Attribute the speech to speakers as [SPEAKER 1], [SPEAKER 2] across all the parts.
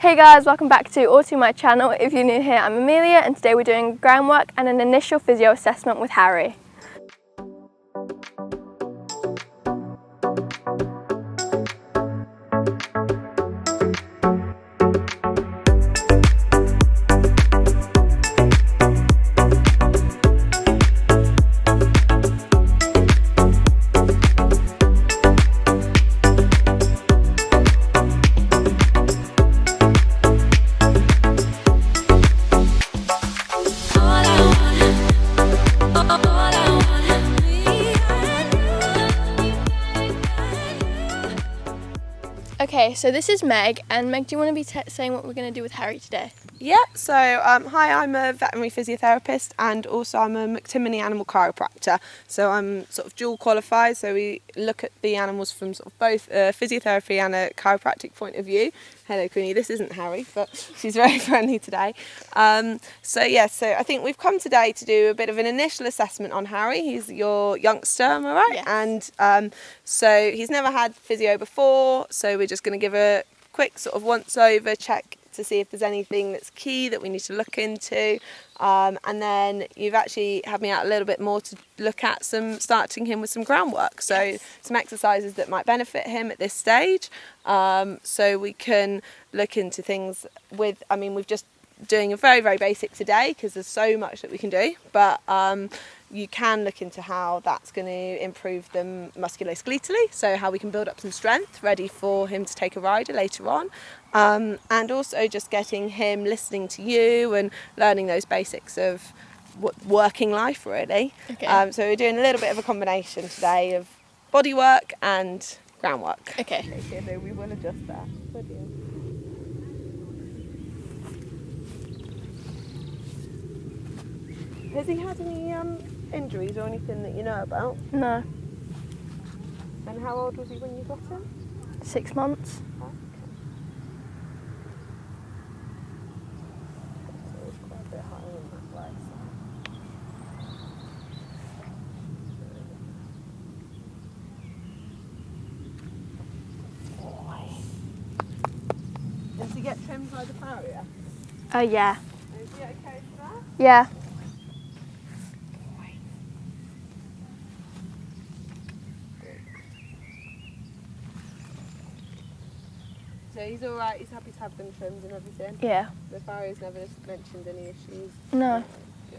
[SPEAKER 1] Hey guys, welcome back to my channel. If you're new here, I'm Amelia and today we're doing groundwork and an initial physio assessment with Harry. Okay, so this is Meg, and Meg, do you want to be saying what we're going to do with Harry today?
[SPEAKER 2] Yeah, so hi, I'm a veterinary physiotherapist and also I'm a McTimoney animal chiropractor. So I'm sort of dual qualified, so we look at the animals from sort of both a physiotherapy and a chiropractic point of view. Hello Queenie, this isn't Harry, but she's very friendly today. So I think we've come today to do a bit of an initial assessment on Harry. He's your youngster, am I right?
[SPEAKER 1] Yes.
[SPEAKER 2] And so he's never had physio before, so we're just going to give a quick sort of once over check to see if there's anything that's key that we need to look into, and then you've actually had me out a little bit more to look at starting him with some groundwork, so
[SPEAKER 1] Yes.
[SPEAKER 2] some exercises that might benefit him at this stage, so we can look into things with, we've just doing a very, very basic today because there's so much that we can do, but you can look into how that's going to improve them musculoskeletally, so how we can build up some strength ready for him to take a rider later on, and also just getting him listening to you and learning those basics of working life really.
[SPEAKER 1] Okay.
[SPEAKER 2] So we're doing a little bit of a combination today of bodywork and groundwork.
[SPEAKER 1] Okay.
[SPEAKER 2] So we will adjust that. Has he had any injuries or anything that you know about?
[SPEAKER 1] No.
[SPEAKER 2] And how old was he when you got him?
[SPEAKER 1] 6 months.
[SPEAKER 2] Okay. So it's quite a bit higher in that way. So. Does he get trimmed by the farrier?
[SPEAKER 1] Yeah.
[SPEAKER 2] Is he okay for that?
[SPEAKER 1] Yeah.
[SPEAKER 2] So he's alright, he's happy to have them trimmed and everything?
[SPEAKER 1] Yeah.
[SPEAKER 2] The farrier's never mentioned any issues?
[SPEAKER 1] No.
[SPEAKER 2] Good.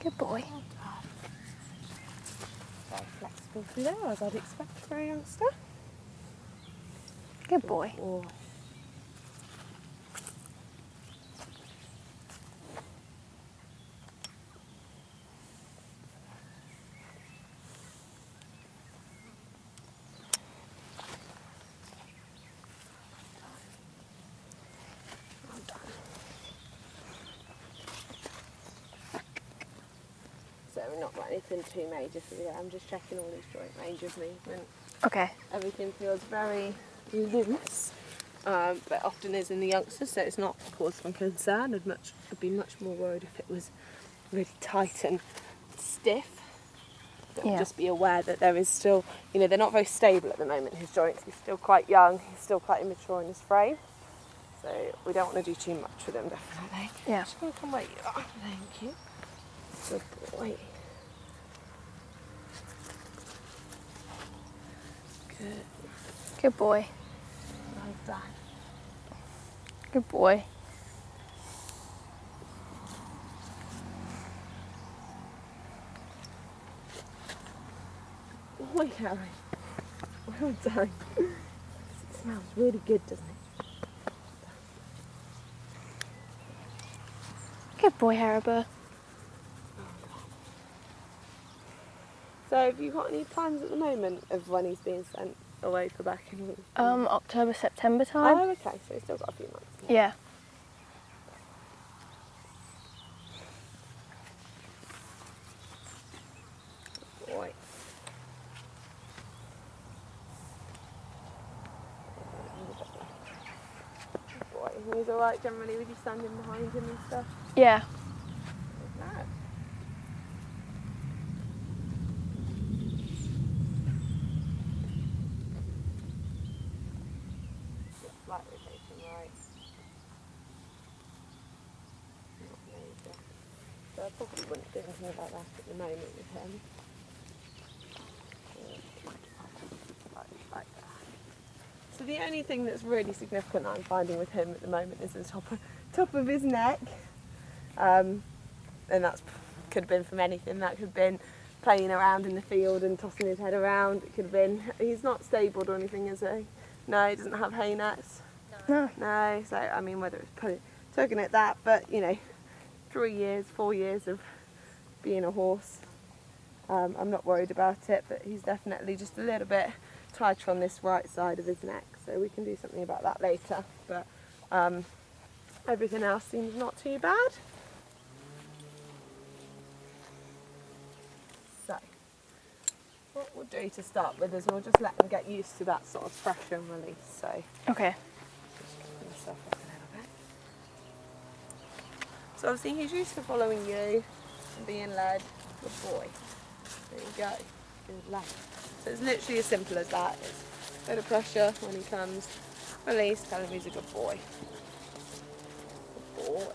[SPEAKER 1] Good boy.
[SPEAKER 2] Very flexible through there, as I'd expect for a youngster.
[SPEAKER 1] Good boy.
[SPEAKER 2] Oh. So we're not got anything too major for you. I'm just checking all his joint range of movement.
[SPEAKER 1] Okay.
[SPEAKER 2] Everything feels very loose, but often is in the youngsters, so it's not cause for concern. I'd be much more worried if it was really tight and stiff. But
[SPEAKER 1] Yeah.
[SPEAKER 2] just be aware that there is still, they're not very stable at the moment, his joints. He's still quite young, he's still quite immature in his frame. So we don't want to do too much with him, definitely.
[SPEAKER 1] Yeah.
[SPEAKER 2] Just going to come where you are. Thank you. Good boy. Good.
[SPEAKER 1] Good boy.
[SPEAKER 2] Well done.
[SPEAKER 1] Good boy.
[SPEAKER 2] Boy, Harry. Well done. It smells really good, doesn't it?
[SPEAKER 1] Good boy, Haribo.
[SPEAKER 2] So have you got any plans at the moment of when he's being sent away for back in?
[SPEAKER 1] October, September time.
[SPEAKER 2] Oh, okay, so he's still got a few months.
[SPEAKER 1] Yeah.
[SPEAKER 2] Boy. Good boy. He's alright generally with you standing behind him and stuff?
[SPEAKER 1] Yeah.
[SPEAKER 2] No. Slight rotation, right. Not major. So I probably wouldn't do anything about that at the moment with him. Like that. So the only thing that's really significant that I'm finding with him at the moment is the top of his neck. And that's could have been from anything. That could have been playing around in the field and tossing his head around. It could have been, he's not stabled or anything, is he? No, he doesn't have hay nets.
[SPEAKER 1] No.
[SPEAKER 2] No, so I mean whether it's tugging at that, but you know, 3 years, 4 years of being a horse, I'm not worried about it, but he's definitely just a little bit tighter on this right side of his neck, so we can do something about that later, but everything else seems not too bad. So, what we'll do to start with is we'll just let them get used to that sort of pressure and release, so
[SPEAKER 1] Okay.
[SPEAKER 2] just get myself up a little bit. So obviously he's used to following you and being led. Good boy. There you go. Good lad. So it's literally as simple as that. It's a bit of pressure when he comes. Release, tell him he's a good boy. Good boy.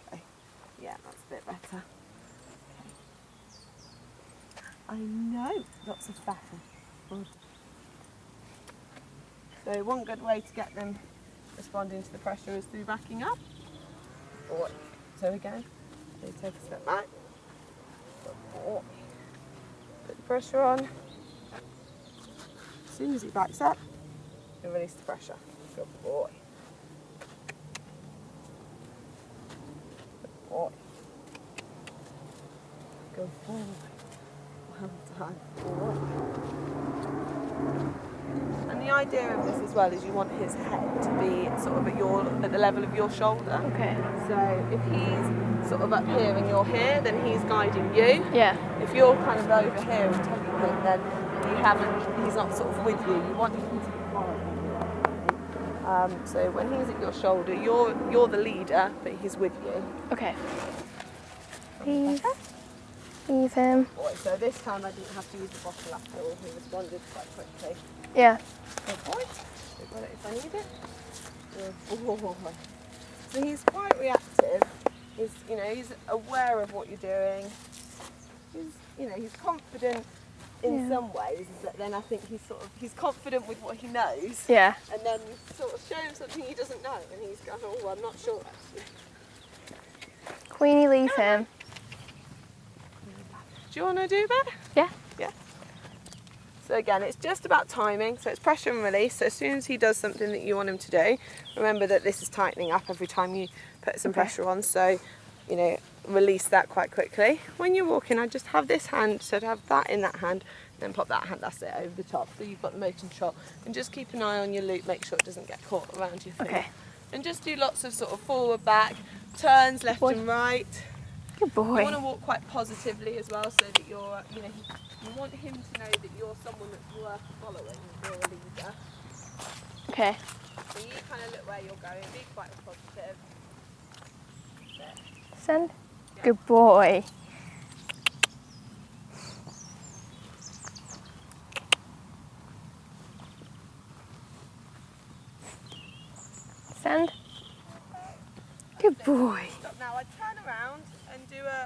[SPEAKER 2] Okay. Yeah, that's a bit better. Okay. I know, lots of fatter. Good. So one good way to get them responding to the pressure is through backing up. Boy. So again, they take a step back. Good boy. Put the pressure on. As soon as he backs up, you release the pressure. Good boy. Good boy. Good boy. Well done. Boy. And the idea of this as well is you want his head to be sort of at the level of your shoulder.
[SPEAKER 1] Okay.
[SPEAKER 2] So if he's sort of up here and you're here, then he's guiding you.
[SPEAKER 1] Yeah.
[SPEAKER 2] If you're kind of over here and tugging him, then he's not sort of with you. You want him to be following you. So when he's at your shoulder, you're the leader, but he's with you.
[SPEAKER 1] Okay. Leave him.
[SPEAKER 2] Boy, so this time I didn't have to use the bottle at all. He responded quite quickly.
[SPEAKER 1] Yeah.
[SPEAKER 2] Good boy. I've got it if I need it. Good boy. So he's quite reactive. He's aware of what you're doing. He's confident in some ways, but then I think he's confident with what he knows.
[SPEAKER 1] Yeah.
[SPEAKER 2] And then you sort of show him something he doesn't know, and he's going, oh, I'm not sure actually.
[SPEAKER 1] Queenie, leave him.
[SPEAKER 2] Do you want to do that?
[SPEAKER 1] Yeah.
[SPEAKER 2] Yeah. So again, it's just about timing. So it's pressure and release. So as soon as he does something that you want him to do, remember that this is tightening up every time you put some pressure on. So, release that quite quickly. When you're walking, I just have this hand, so to have that in that hand, then pop that hand, that's it, over the top. So you've got the motor control. And just keep an eye on your loop, make sure it doesn't get caught around your foot.
[SPEAKER 1] Okay.
[SPEAKER 2] And just do lots of sort of forward, back, turns left and right.
[SPEAKER 1] Good boy.
[SPEAKER 2] You want to walk quite positively as well, so that you're, you want him to know that you're someone that's worth following, you're a leader.
[SPEAKER 1] Okay.
[SPEAKER 2] So you kind of look where you're going, be quite positive.
[SPEAKER 1] Send. Yeah. Good boy. Send. Good boy.
[SPEAKER 2] Stop now. I turn around and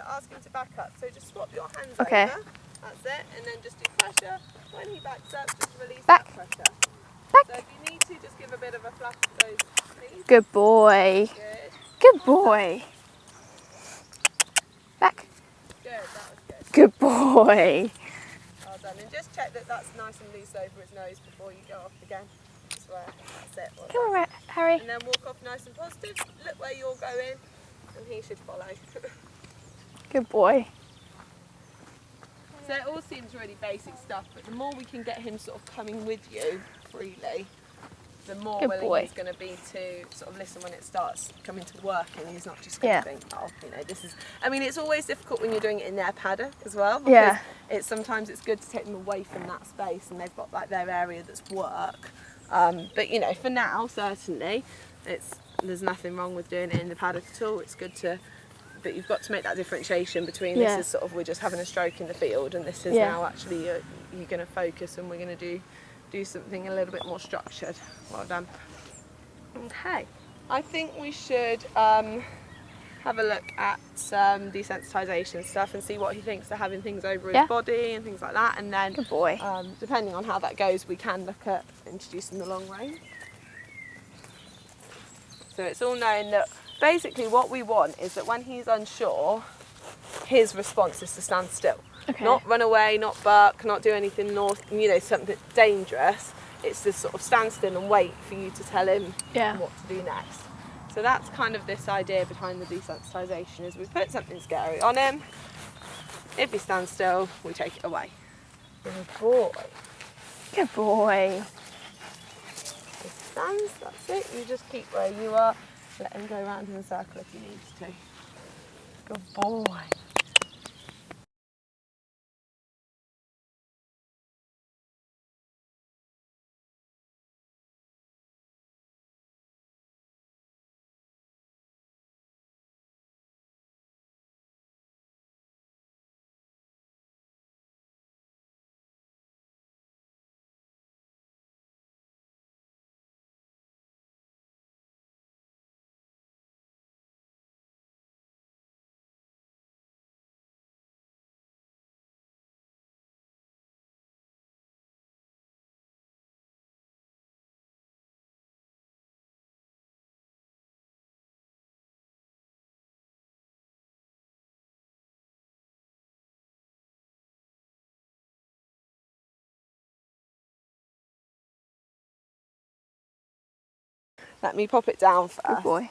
[SPEAKER 2] ask him to back up. So just swap your hands
[SPEAKER 1] Okay.
[SPEAKER 2] over. That's it. And then just do pressure. When he backs up, just release
[SPEAKER 1] Back.
[SPEAKER 2] that pressure.
[SPEAKER 1] Back.
[SPEAKER 2] So if you need to, just give a bit of a flash of those knees.
[SPEAKER 1] Good boy.
[SPEAKER 2] Good.
[SPEAKER 1] Good boy. Back.
[SPEAKER 2] Good. That was good.
[SPEAKER 1] Good boy.
[SPEAKER 2] Well done. And just check that that's nice and loose over his nose before you go off again. That's it. Well
[SPEAKER 1] Come on, Harry.
[SPEAKER 2] and then walk off nice and positive. Look where you're going, and he should follow.
[SPEAKER 1] Good boy.
[SPEAKER 2] So it all seems really basic stuff, but the more we can get him sort of coming with you freely, the more
[SPEAKER 1] Good
[SPEAKER 2] willing
[SPEAKER 1] boy.
[SPEAKER 2] he's going to be to sort of listen when it starts coming to work, and he's not just going to think, oh, this is. I mean, it's always difficult when you're doing it in their paddock as well, because sometimes it's good to take them away from that space, and they've got like their area that's work. But you know, for now, certainly, there's nothing wrong with doing it in the paddock at all. It's good to, but you've got to make that differentiation between this is sort of we're just having a stroke in the field, and this is now actually you're going to focus, and we're going to do something a little bit more structured. Well done. Okay, I think we should have a look at some desensitization stuff and see what he thinks of having things over his body and things like that, and then
[SPEAKER 1] Good boy.
[SPEAKER 2] Depending on how that goes, we can look at introducing the long range. So it's all knowing that basically what we want is that when he's unsure, his response is to stand still.
[SPEAKER 1] Okay.
[SPEAKER 2] Not run away, not bark, not do anything something dangerous. It's just sort of stand still and wait for you to tell him what to do next. So that's kind of this idea behind the desensitization, is we put something scary on him. If he stands still, we take it away. Good boy.
[SPEAKER 1] Good boy.
[SPEAKER 2] Stands, that's it. You just keep where you are. Let him go around in a circle if he needs to. Good boy. Let me pop it down first.
[SPEAKER 1] Good boy.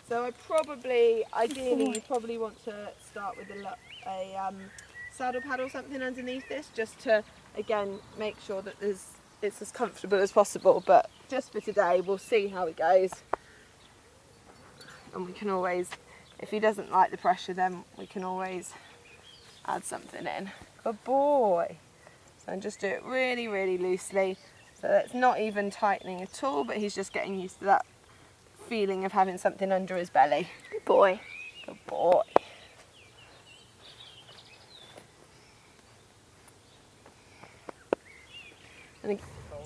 [SPEAKER 2] So ideally, you probably want to start with a saddle pad or something underneath this, just to, again, make sure that it's as comfortable as possible. But just for today, we'll see how it goes. And we can always, if he doesn't like the pressure, then we can always add something in. Good boy. So just do it really, really loosely. So it's not even tightening at all, but he's just getting used to that feeling of having something under his belly.
[SPEAKER 1] Good boy.
[SPEAKER 2] Good boy.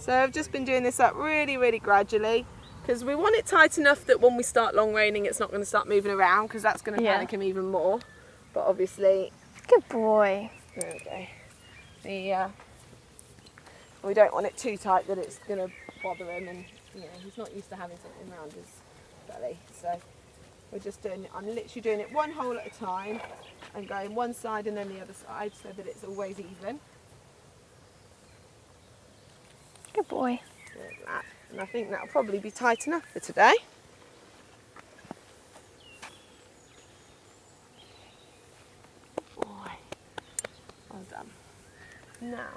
[SPEAKER 2] So I've just been doing this up really, really gradually, because we want it tight enough that when we start long reining, it's not going to start moving around, because that's going to panic him even more. But obviously,
[SPEAKER 1] Good boy.
[SPEAKER 2] there we go. We don't want it too tight that it's going to bother him, and he's not used to having something around his belly. So we're just I'm literally doing it one hole at a time and going one side and then the other side, so that it's always even.
[SPEAKER 1] Good boy.
[SPEAKER 2] Like that. And I think that'll probably be tight enough for today. Boy. Well done. Now,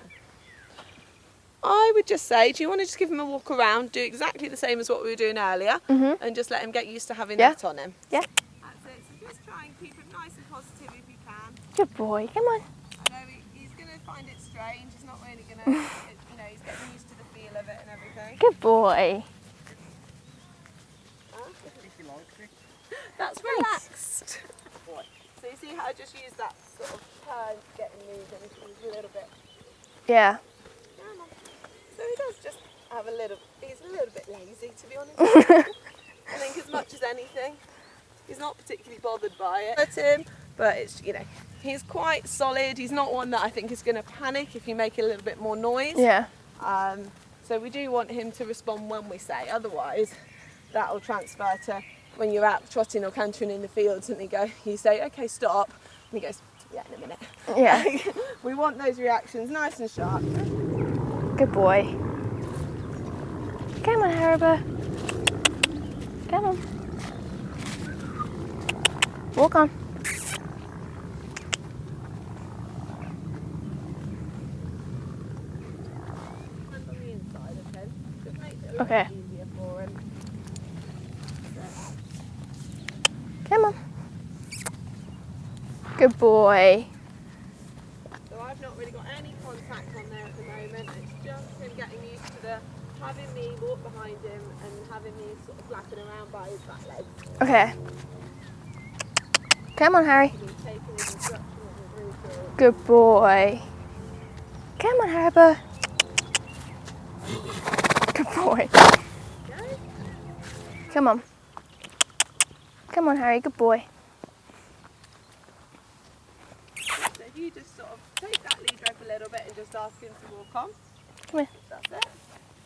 [SPEAKER 2] I would just say, do you want to just give him a walk around, do exactly the same as what we were doing earlier, and just let him get used to having that on him?
[SPEAKER 1] Yeah.
[SPEAKER 2] That's it. So just try and keep him nice and positive if you can.
[SPEAKER 1] Good boy. Come on.
[SPEAKER 2] I know he's going to find it strange. He's not really going to, he's getting used to the feel of it and everything.
[SPEAKER 1] Good boy.
[SPEAKER 2] That's relaxed. So you see how I just use that sort of turn to get him moving. He's a little bit.
[SPEAKER 1] Yeah.
[SPEAKER 2] So he does just have he's a little bit lazy, to be honest. I think as much as anything, he's not particularly bothered by it. But it's, he's quite solid. He's not one that I think is going to panic if you make a little bit more noise.
[SPEAKER 1] Yeah.
[SPEAKER 2] So we do want him to respond when we say, otherwise that'll transfer to when you're out trotting or cantering in the fields and you say, okay, stop. And he goes, yeah, in a minute.
[SPEAKER 1] Yeah.
[SPEAKER 2] We want those reactions nice and sharp.
[SPEAKER 1] Good boy. Come on, Haribo. Come on. Walk on.
[SPEAKER 2] Hand on the inside of him. Just makes it a
[SPEAKER 1] Okay.
[SPEAKER 2] little easier for him.
[SPEAKER 1] Come on. Good boy.
[SPEAKER 2] So I've not really got any contact on there at the moment. It's just him getting used to having me walk behind him and having me sort of flapping around by his back legs.
[SPEAKER 1] Okay. Come on, Harry.
[SPEAKER 2] He's taking his instructions really cool.
[SPEAKER 1] Good boy. Come on, Harry. Good boy.
[SPEAKER 2] Okay.
[SPEAKER 1] Come on. Come on, Harry. Good boy.
[SPEAKER 2] So if you just sort of take that lead rope a little bit and just ask him to walk on.
[SPEAKER 1] Come here.
[SPEAKER 2] That's it.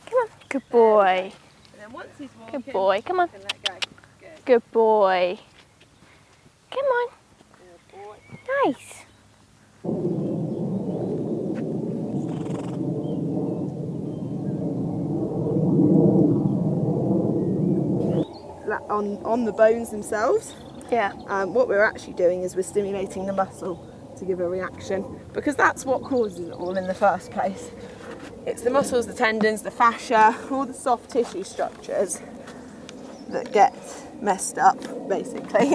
[SPEAKER 1] Come on. Good boy.
[SPEAKER 2] And then once he's walking,
[SPEAKER 1] Good boy. Come on.
[SPEAKER 2] you can let go. Good.
[SPEAKER 1] Good boy. Come on.
[SPEAKER 2] Good boy.
[SPEAKER 1] Nice.
[SPEAKER 2] On the bones themselves,
[SPEAKER 1] Yeah.
[SPEAKER 2] what we're actually doing is we're stimulating the muscle to give a reaction, because that's what causes it all in the first place. It's the muscles, the tendons, the fascia, all the soft tissue structures that get messed up, basically,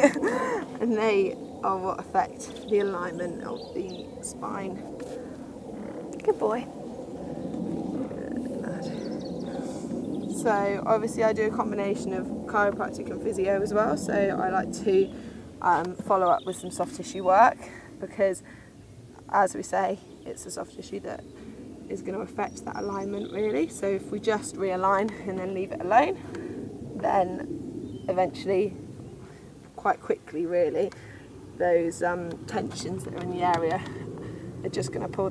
[SPEAKER 2] and they are what affect the alignment of the spine.
[SPEAKER 1] Good boy.
[SPEAKER 2] So obviously I do a combination of chiropractic and physio as well, so I like to follow up with some soft tissue work, because as we say, it's the soft tissue that is going to affect that alignment really. So if we just realign and then leave it alone, then eventually, quite quickly really, those tensions that are in the area are just going to pull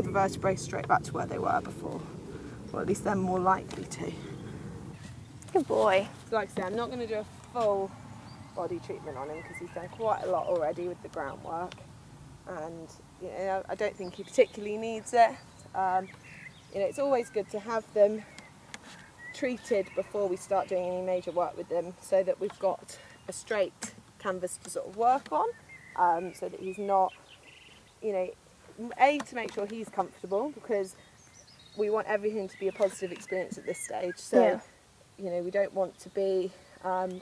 [SPEAKER 2] the vertebrae straight back to where they were before. Or at least they're more likely to.
[SPEAKER 1] Good boy.
[SPEAKER 2] So like I say, I'm not going to do a full body treatment on him because he's done quite a lot already with the groundwork, and I don't think he particularly needs it. It's always good to have them treated before we start doing any major work with them, so that we've got a straight canvas to sort of work on, so that he's not, to make sure he's comfortable, because we want everything to be a positive experience at this stage. So, we don't want to be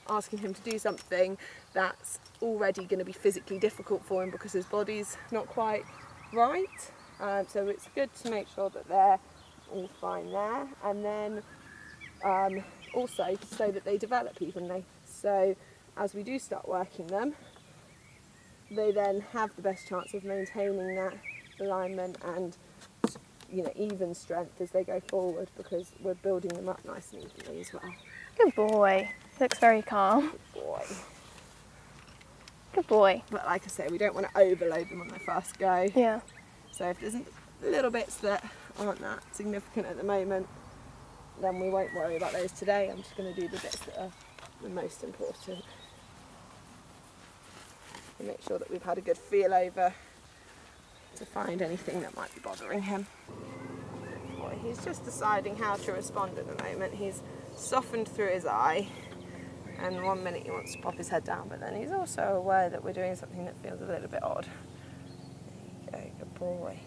[SPEAKER 2] asking him to do something that's already going to be physically difficult for him because his body's not quite right. So it's good to make sure that they're all fine there, and then also so that they develop evenly. So as we do start working them, they then have the best chance of maintaining that alignment and even strength as they go forward, because we're building them up nice and evenly as well.
[SPEAKER 1] Good boy. Looks very calm.
[SPEAKER 2] Good boy.
[SPEAKER 1] Good boy.
[SPEAKER 2] But like I say, we don't want to overload them when they first go.
[SPEAKER 1] Yeah.
[SPEAKER 2] So if there's little bits that aren't that significant at the moment, then we won't worry about those today. I'm just going to do the bits that are the most important, and make sure that we've had a good feel over to find anything that might be bothering him. Boy, he's just deciding how to respond at the moment. He's softened through his eye, and 1 minute he wants to pop his head down, but then he's also aware that we're doing something that feels a little bit odd. There you go, good boy.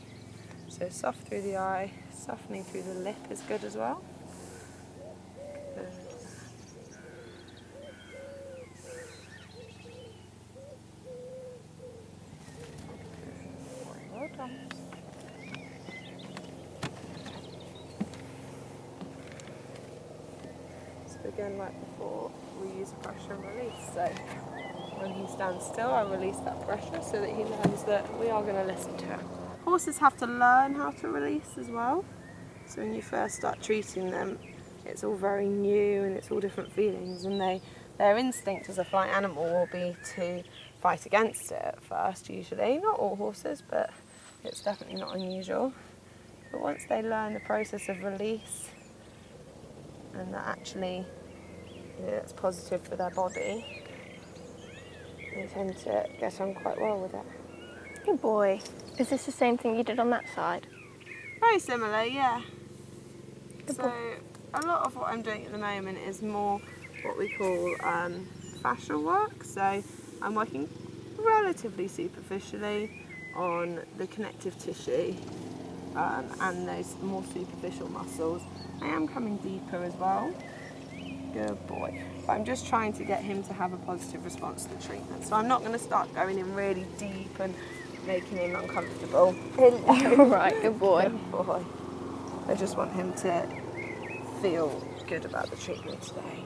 [SPEAKER 2] So soft through the eye, softening through the lip is good as well. Good. Well done. So again, like before, we use pressure and release. So when he stands still, I release that pressure so that he learns that we are going to listen to him. Horses have to learn how to release as well. So when you first start treating them, it's all very new and it's all different feelings, and their instinct as a flight animal will be to fight against it at first usually. Not all horses, but it's definitely not unusual. But once they learn the process of release, and that actually it's positive for their body, they tend to get on quite well with it.
[SPEAKER 1] Good boy. Is this the same thing you did on that side?
[SPEAKER 2] Very similar, yeah.
[SPEAKER 1] Good
[SPEAKER 2] So
[SPEAKER 1] boy.
[SPEAKER 2] a lot of what I'm doing at the moment is more what we call fascial work. So I'm working relatively superficially on the connective tissue and those more superficial muscles. I am coming deeper as well. Good boy. But I'm just trying to get him to have a positive response to the treatment. So I'm not going to start going in really deep and making him uncomfortable.
[SPEAKER 1] All right, good boy.
[SPEAKER 2] Good boy. I just want him to feel good about the treatment today.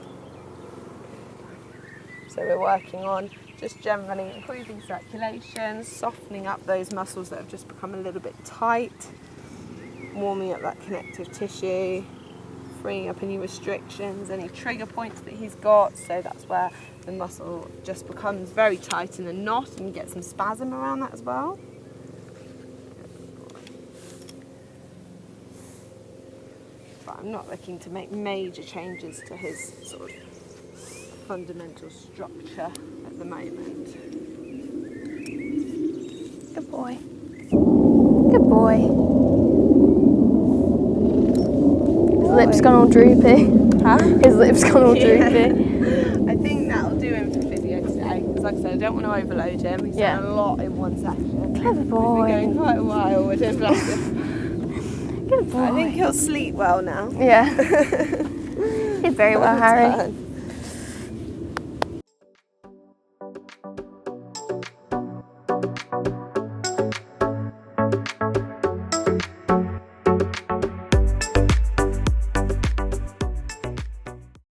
[SPEAKER 2] So we're working on just generally improving circulation, softening up those muscles that have just become a little bit tight, warming up that connective tissue, freeing up any restrictions, any trigger points that he's got. So that's where the muscle just becomes very tight in a knot, and you get some spasm around that as well. But I'm not looking to make major changes to his sort of fundamental structure at the moment.
[SPEAKER 1] Good boy. Good boy. His lips gone all droopy.
[SPEAKER 2] Huh?
[SPEAKER 1] His lips gone all droopy.
[SPEAKER 2] I think that'll do him for physio today. Because like I said, I don't want to overload him. He's done a lot in one session.
[SPEAKER 1] Clever boy.
[SPEAKER 2] We've been going quite a while with him. Bless him.
[SPEAKER 1] Good boy.
[SPEAKER 2] I think he'll sleep well now.
[SPEAKER 1] Yeah. Did very well, Harry.
[SPEAKER 2] Turn.